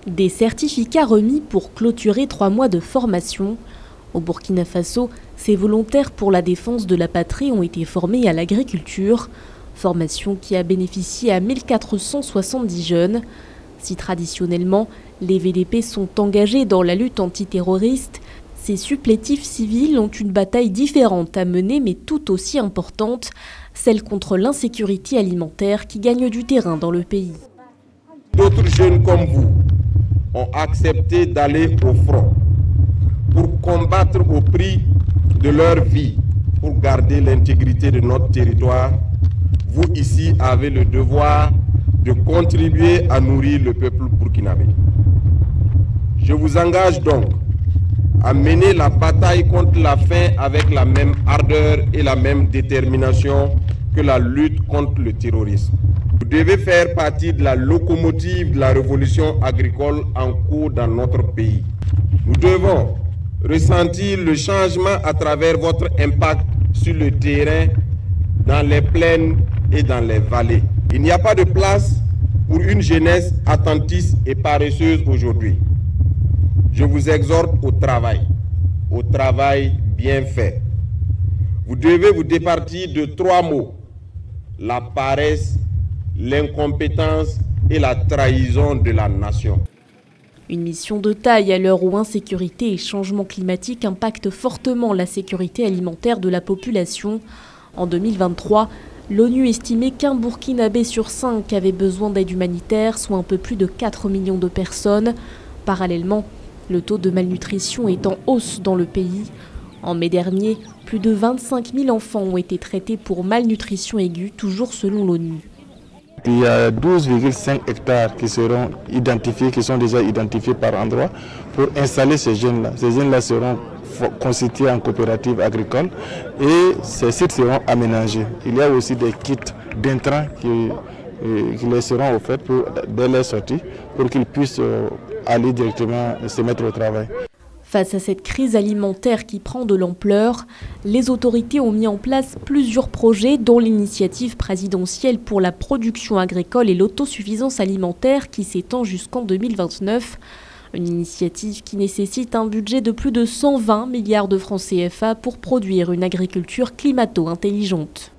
Des certificats remis pour clôturer 3 mois de formation. Au Burkina Faso, ces volontaires pour la défense de la patrie ont été formés à l'agriculture. Formation qui a bénéficié à 1470 jeunes. Si traditionnellement, les VDP sont engagés dans la lutte antiterroriste, ces supplétifs civils ont une bataille différente à mener mais tout aussi importante, celle contre l'insécurité alimentaire qui gagne du terrain dans le pays. D'autres jeunes comme vous ont accepté d'aller au front pour combattre au prix de leur vie, pour garder l'intégrité de notre territoire. Vous ici avez le devoir de contribuer à nourrir le peuple burkinabé. Je vous engage donc à mener la bataille contre la faim avec la même ardeur et la même détermination que la lutte contre le terrorisme. Vous devez faire partie de la locomotive de la révolution agricole en cours dans notre pays. Nous devons ressentir le changement à travers votre impact sur le terrain, dans les plaines et dans les vallées. Il n'y a pas de place pour une jeunesse attentiste et paresseuse aujourd'hui. Je vous exhorte au travail bien fait. Vous devez vous départir de 3 mots: la paresse, l'incompétence et la trahison de la nation. Une mission de taille à l'heure où insécurité et changement climatique impactent fortement la sécurité alimentaire de la population. En 2023, l'ONU estimait qu'un Burkinabé sur 5 avait besoin d'aide humanitaire, soit un peu plus de 4 millions de personnes. Parallèlement, le taux de malnutrition est en hausse dans le pays. En mai dernier, plus de 25 000 enfants ont été traités pour malnutrition aiguë, toujours selon l'ONU. Il y a 12,5 hectares qui seront identifiés, qui sont déjà identifiés par endroit pour installer ces jeunes-là. Ces jeunes-là seront constitués en coopérative agricole et ces sites seront aménagés. Il y a aussi des kits d'intrants qui les seront offerts dès leur sortie pour qu'ils puissent aller directement se mettre au travail. Face à cette crise alimentaire qui prend de l'ampleur, les autorités ont mis en place plusieurs projets, dont l'initiative présidentielle pour la production agricole et l'autosuffisance alimentaire qui s'étend jusqu'en 2029. Une initiative qui nécessite un budget de plus de 120 milliards de francs CFA pour produire une agriculture climato-intelligente.